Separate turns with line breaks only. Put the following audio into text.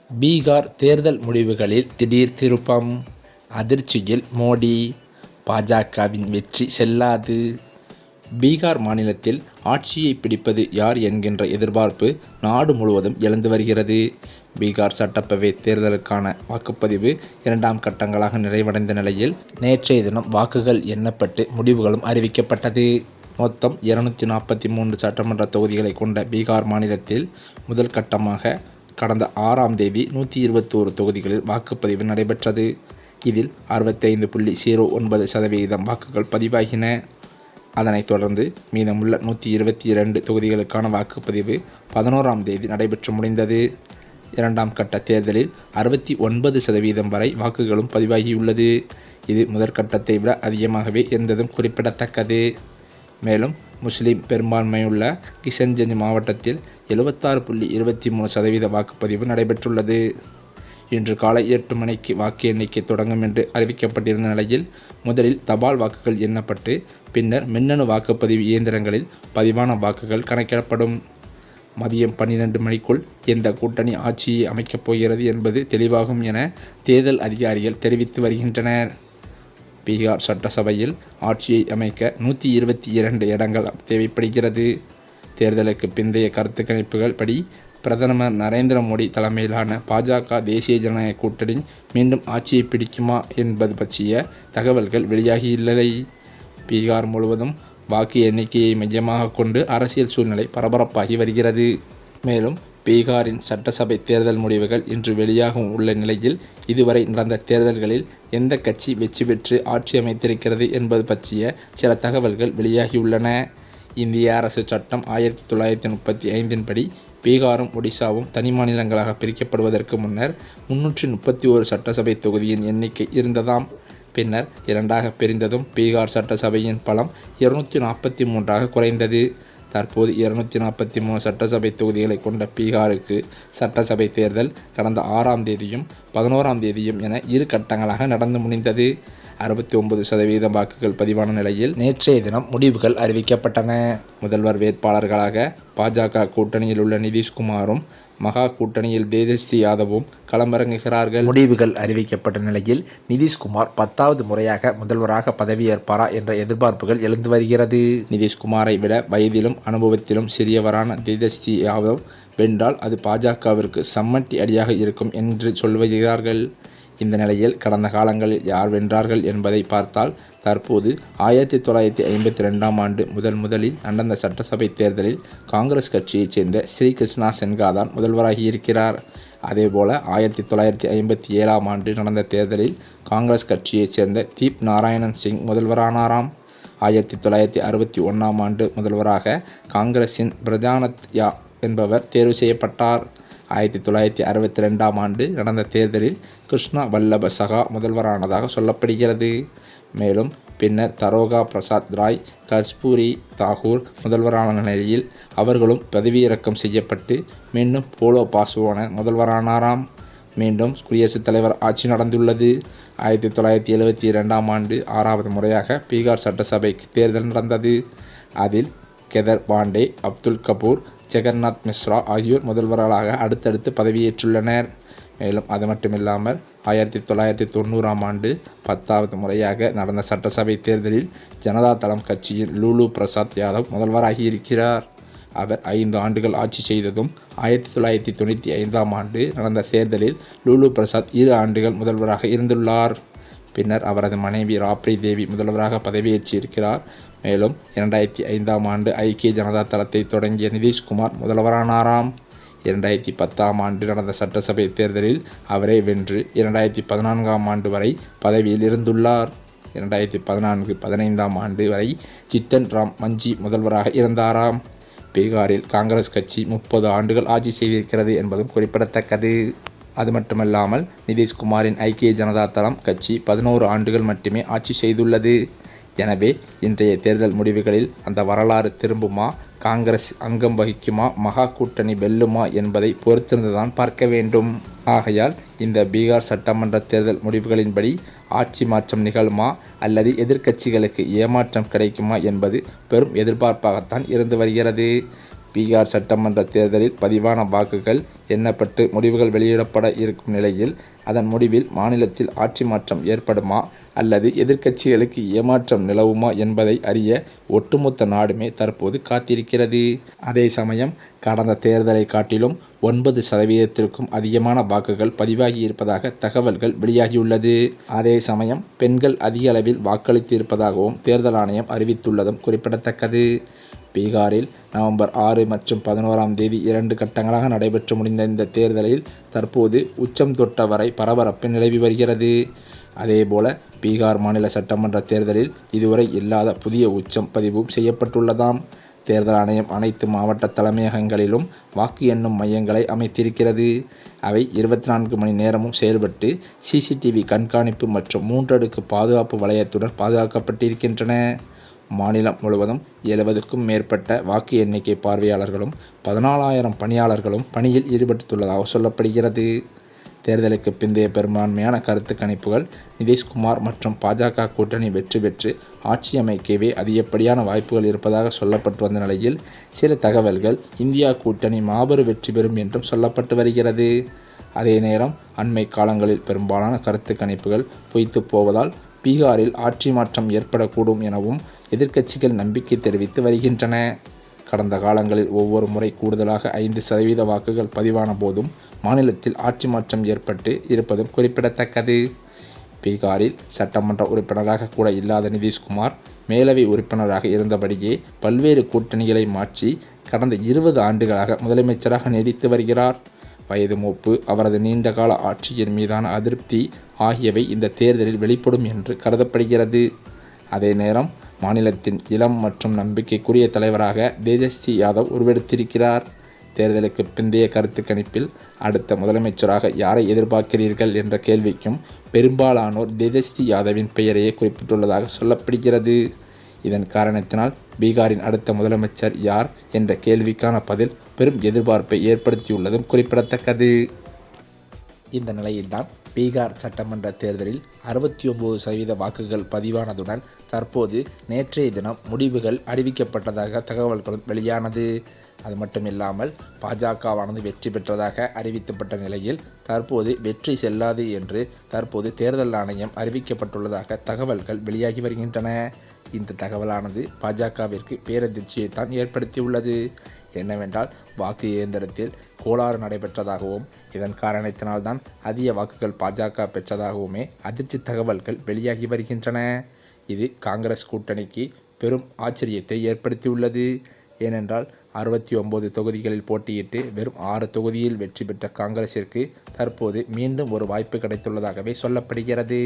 பீகார் தேர்தல் முடிவுகளில் திடீர் திருப்பம், அதிர்ச்சியில் மோடி, பாஜகவின் வெற்றி செல்லாது. பீகார் மாநிலத்தில் ஆட்சியை பிடிப்பது யார் என்கின்ற எதிர்பார்ப்பு நாடு முழுவதும் எழுந்து வருகிறது. பீகார் சட்டப்பேரவை தேர்தலுக்கான வாக்குப்பதிவு 2ஆம் கட்டங்களாக நிறைவடைந்த நிலையில் நேற்றைய தினம் வாக்குகள் எண்ணப்பட்டு முடிவுகளும் அறிவிக்கப்பட்டது. மொத்தம் 243 சட்டமன்ற தொகுதிகளை கொண்ட பீகார் மாநிலத்தில் முதல் கட்டமாக கடந்த 6ஆம் தேதி 121 தொகுதிகளில் வாக்குப்பதிவு நடைபெற்றது. இதில் 65.09% வாக்குகள் பதிவாகின. அதனைத் தொடர்ந்து மீதமுள்ள 122 தொகுதிகளுக்கான வாக்குப்பதிவு 11ஆம் தேதி நடைபெற்று முடிந்தது. 2ஆம் கட்ட தேர்தலில் 69% வரை வாக்குகளும் பதிவாகியுள்ளது. இது முதற்கட்டத்தை விட அதிகமாகவே இருந்ததும் குறிப்பிடத்தக்கது. மேலும் முஸ்லிம் பெரும்பான்மையுள்ள கிஷன்கஞ்ச் மாவட்டத்தில் 76.23% வாக்குப்பதிவு நடைபெற்றுள்ளது. இன்று காலை 8 மணிக்கு வாக்கு எண்ணிக்கை தொடங்கும் என்று அறிவிக்கப்பட்டிருந்த நிலையில் முதலில் தபால் வாக்குகள் எண்ணப்பட்டு பின்னர் மின்னணு வாக்குப்பதிவு இயந்திரங்களில் பதிவான வாக்குகள் கணக்கிடப்படும். மதியம் 12 மணிக்குள் எந்த கூட்டணி ஆட்சியை அமைக்கப் போகிறது என்பது தெளிவாகும் என தேர்தல் அதிகாரிகள் தெரிவித்து வருகின்றனர். பீகார் சட்டசபையில் ஆட்சியை அமைக்க 122 இடங்கள் தேவைப்படுகிறது. தேர்தலுக்கு பிந்தைய கருத்து கணிப்புகள் படி பிரதமர் நரேந்திர மோடி தலைமையிலான பாஜக தேசிய ஜனநாயக கூட்டணி மீண்டும் ஆட்சியை பிடிக்குமா என்பது பற்றிய தகவல்கள் வெளியாகியுள்ளதை. பீகார் முழுவதும் வாக்கு எண்ணிக்கையை மையமாக கொண்டு அரசியல் சூழ்நிலை பரபரப்பாகி வருகிறது. மேலும் பீகாரின் சட்டசபை தேர்தல் முடிவுகள் இன்று வெளியாக உள்ள நிலையில் இதுவரை நடந்த தேர்தல்களில் எந்த கட்சி வெற்றி பெற்று ஆட்சி அமைத்திருக்கிறது என்பது பற்றிய சில தகவல்கள் வெளியாகியுள்ளன. இந்திய அரசு சட்டம் 1935 படி பீகாரும் ஒடிசாவும் தனி மாநிலங்களாக பிரிக்கப்படுவதற்கு முன்னர் 331 சட்டசபை தொகுதியின் எண்ணிக்கை இருந்ததாம். பின்னர் 2ஆக பிரிந்ததும் பீகார் சட்டசபையின் பலம் 243ஆக குறைந்தது. தற்போது 243 சட்டசபை தொகுதிகளை கொண்ட பீகாருக்கு சட்டசபை தேர்தல் கடந்த 6ஆம் தேதியும் 11ஆம் தேதியும் என 2 கட்டங்களாக நடந்து முடிந்தது. 69% வாக்குகள் பதிவான நிலையில் நேற்றைய தினம் முடிவுகள் அறிவிக்கப்பட்டன. முதல்வர் வேட்பாளர்களாக பாஜக கூட்டணியில் உள்ள நிதிஷ்குமாரும் மகா கூட்டணியில் தேஜஸ்வி யாதவும் களமிறங்குகிறார்கள். முடிவுகள் அறிவிக்கப்பட்ட நிலையில் நிதிஷ்குமார் 10வது முறையாக முதல்வராக பதவியேற்பாரா என்ற எதிர்பார்ப்புகள் எழுந்து வருகிறது. நிதிஷ்குமாரை விட வயதிலும் அனுபவத்திலும் சிறியவரான தேஜஸ்வி யாதவ் வென்றால் அது பாஜகவிற்கு சம்மட்டி அடியாக இருக்கும் என்று சொல்லுகிறார்கள். இந்த நிலையில் கடந்த காலங்களில் யார் வென்றார்கள் என்பதை பார்த்தால் தற்போது 1952ஆம் ஆண்டு முதலில் நடந்த சட்டசபை தேர்தலில் காங்கிரஸ் கட்சியைச் சேர்ந்த ஸ்ரீகிருஷ்ணா சென்கா தான் முதல்வராகி இருக்கிறார். அதேபோல 1957ஆம் ஆண்டு நடந்த தேர்தலில் காங்கிரஸ் கட்சியைச் சேர்ந்த தீப் நாராயணன் சிங் முதல்வரானாராம். 1961ஆம் ஆண்டு முதல்வராக காங்கிரஸின் பிரஜானத் யா என்பவர் தேர்வு செய்யப்பட்டார். 1962ஆம் ஆண்டு நடந்த தேர்தலில் கிருஷ்ணா வல்லப சகா முதல்வரானதாக சொல்லப்படுகிறது. மேலும் பின்னர் தரோகா பிரசாத் ராய், கஸ்தூரி தாகூர் முதல்வரான நிலையில் அவர்களும் பதவியிறக்கம் செய்யப்பட்டு மீண்டும் போலோ பாஸ்வான் முதல்வரானாராம். மீண்டும் குடியரசுத் தலைவர் ஆட்சி நடந்துள்ளது. 1972ஆம் ஆண்டு 6வது முறையாக பீகார் சட்டசபைக்கு தேர்தல் நடந்தது. அதில் கெதர் பாண்டே, அப்துல் கபூர், ஜெகநாத் மிஸ்ரா ஆகியோர் முதல்வர்களாக அடுத்தடுத்து பதவியேற்றுள்ளனர். மேலும் அது மட்டுமில்லாமல் 1990ஆம் ஆண்டு 10வது முறையாக நடந்த சட்டசபை தேர்தலில் ஜனதா தளம் கட்சியின் லூலு பிரசாத் யாதவ் முதல்வராகி இருக்கிறார். அவர் 5 ஆண்டுகள் ஆட்சி செய்ததும் 1995ஆம் ஆண்டு நடந்த தேர்தலில் லூலு பிரசாத் 2 ஆண்டுகள் முதல்வராக இருந்துள்ளார். பின்னர் அவரது மனைவி ராப்ரி தேவி முதல்வராக பதவியேற்றிருக்கிறார். மேலும் 2005ஆம் ஆண்டு ஐக்கிய ஜனதா தளத்தை தொடங்கிய நிதிஷ்குமார் முதல்வரானாராம். 2010ஆம் ஆண்டு நடந்த சட்டசபை தேர்தலில் அவரே வென்று 2014ஆம் ஆண்டு வரை பதவியில் இருந்துள்ளார். 2014-15ஆம் ஆண்டு வரை ஜித்தன் ராம் மஞ்சி முதல்வராக இருந்தாராம். பீகாரில் காங்கிரஸ் கட்சி 30 ஆண்டுகள் ஆட்சி செய்திருக்கிறது என்பதும் குறிப்பிடத்தக்கது. அது மட்டுமல்லாமல் நிதிஷ்குமாரின் ஐக்கிய ஜனதா தளம் கட்சி 11 ஆண்டுகள் மட்டுமே ஆட்சி செய்துள்ளது. எனவே இன்றைய தேர்தல் முடிவுகளில் அந்த வரலாறு திரும்புமா, காங்கிரஸ் அங்கம் வகிக்குமா, மகா கூட்டணி வெல்லுமா என்பதை பொறுத்திருந்துதான் பார்க்க வேண்டும். ஆகையால் இந்த பீகார் சட்டமன்ற தேர்தல் முடிவுகளின்படி ஆட்சி மாற்றம் நிகழுமா அல்லது எதிர்க்கட்சிகளுக்கு ஏமாற்றம் கிடைக்குமா என்பது பெரும் எதிர்பார்ப்பாகத்தான் இருந்து வருகிறது. பீகார் சட்டமன்ற தேர்தலில் பதிவான வாக்குகள் எண்ணப்பட்டு முடிவுகள் வெளியிடப்பட இருக்கும் நிலையில் அதன் முடிவில் மாநிலத்தில் ஆட்சி மாற்றம் ஏற்படுமா அல்லது எதிர்க்கட்சிகளுக்கு ஏமாற்றம் நிலவுமா என்பதை அறிய ஒட்டுமொத்த நாடுமே தற்போது காத்திருக்கிறது. அதே சமயம் கடந்த தேர்தலை காட்டிலும் 9% அதிகமான வாக்குகள் பதிவாகி இருப்பதாக தகவல்கள் வெளியாகியுள்ளது. அதே சமயம் பெண்கள் அதிக அளவில் வாக்களித்து இருப்பதாகவும் தேர்தல் ஆணையம் அறிவித்துள்ளதும் குறிப்பிடத்தக்கது. பீகாரில் நவம்பர் 6 மற்றும் 11ஆம் தேதி 2 கட்டங்களாக நடைபெற்று முடிந்த இந்த தேர்தலில் தற்போது உச்சம் தொட்ட வரை பரபரப்பு நிலவி வருகிறது. அதேபோல பீகார் மாநில சட்டமன்ற தேர்தலில் இதுவரை இல்லாத புதிய உச்சம் பதிவும் செய்யப்பட்டுள்ளதாம். தேர்தல் ஆணையம் அனைத்து மாவட்ட தலைமையகங்களிலும் வாக்கு எண்ணும் மையங்களை அமைத்திருக்கிறது. அவை 24 மணி நேரமும் செயல்பட்டு சிசிடிவி கண்காணிப்பு மற்றும் 3 அடுக்கு பாதுகாப்பு வளையத்துடன் பாதுகாக்கப்பட்டிருக்கின்றன. மாநிலம் முழுவதும் 70க்கும் மேற்பட்ட வாக்கு எண்ணிக்கை பார்வையாளர்களும் 14,000 பணியாளர்களும் பணியில் ஈடுபட்டுள்ளதாக சொல்லப்படுகிறது. தேர்தலுக்கு பிந்தைய பெரும்பான்மையான கருத்து கணிப்புகள் நிதிஷ்குமார் மற்றும் பாஜக கூட்டணி வெற்றி பெற்று ஆட்சி அமைக்கவே அதிகப்படியான வாய்ப்புகள் இருப்பதாக சொல்லப்பட்டு வந்த நிலையில் சில தகவல்கள் இந்தியா கூட்டணி மாபெரும் வெற்றி பெறும் என்றும் சொல்லப்பட்டு வருகிறது. அதே நேரம் அண்மை காலங்களில் பெரும்பாலான கருத்து கணிப்புகள் பொய்த்து போவதால் பீகாரில் ஆட்சி மாற்றம் ஏற்படக்கூடும் எனவும் எதிர்க்கட்சிகள் நம்பிக்கை தெரிவித்து வருகின்றன. கடந்த காலங்களில் ஒவ்வொரு முறை கூடுதலாக 5% வாக்குகள் பதிவான போதும் மாநிலத்தில் ஆட்சி மாற்றம் ஏற்பட்டு இருப்பதும் குறிப்பிடத்தக்கது. பீகாரில் சட்டமன்ற உறுப்பினராக கூட இல்லாத நிதிஷ்குமார் மேலவை உறுப்பினராக இருந்தபடியே பல்வேறு கூட்டணிகளை மாற்றி கடந்த 20 ஆண்டுகளாக முதலமைச்சராக நீடித்து வருகிறார். வயது மூப்பு, அவரது நீண்டகால ஆட்சியின் மீதான அதிருப்தி ஆகியவை இந்த தேர்தலில் வெளிப்படும் என்று கருதப்படுகிறது. அதே நேரம் மாநிலத்தின் இளம் மற்றும் நம்பிக்கைக்குரிய தலைவராக தேஜஸ்வி யாதவ் உருவெடுத்திருக்கிறார். தேர்தலுக்கு பிந்தைய கருத்து கணிப்பில் அடுத்த முதலமைச்சராக யாரை எதிர்பார்க்கிறீர்கள் என்ற கேள்விக்கும் பெரும்பாலானோர் தேஜஸ்வி யாதவின் பெயரையே குறிப்பிட்டுள்ளதாக சொல்லப்படுகிறது. இதன் காரணத்தினால் பீகாரின் அடுத்த முதலமைச்சர் யார் என்ற கேள்விக்கான பதில் பெரும் எதிர்பார்ப்பை ஏற்படுத்தியுள்ளதும் குறிப்பிடத்தக்கது. இந்த நிலையில்தான் பீகார் சட்டமன்ற தேர்தலில் 69% வாக்குகள் பதிவானதுடன் தற்போது நேற்றைய தினம் முடிவுகள் அறிவிக்கப்பட்டதாக தகவல்கள் வெளியானது. அது மட்டுமில்லாமல் பாஜகவானது வெற்றி பெற்றதாக அறிவிக்கப்பட்ட நிலையில் தற்போது வெற்றி செல்லாது என்று தற்போது தேர்தல் ஆணையம் அறிவிக்கப்பட்டுள்ளதாக தகவல்கள் வெளியாகி வருகின்றன. இந்த தகவலானது பாஜகவிற்கு பேரதிர்ச்சியை தான் ஏற்படுத்தியுள்ளது. என்னவென்றால் வாக்கு இயந்திரத்தில் கோளாறு நடைபெற்றதாகவும் இதன் காரணத்தினால்தான் அதிக வாக்குகள் பாஜக பெற்றதாகவுமே அதிர்ச்சி தகவல்கள் வெளியாகி வருகின்றன. இது காங்கிரஸ் கூட்டணிக்கு பெரும் ஆச்சரியத்தை ஏற்படுத்தியுள்ளது. ஏனென்றால் 69 தொகுதிகளில் போட்டியிட்டு வெறும் 6 தொகுதியில் வெற்றி பெற்ற காங்கிரசிற்கு தற்போது மீண்டும் ஒரு வாய்ப்பு கிடைத்துள்ளதாகவே சொல்லப்படுகிறது.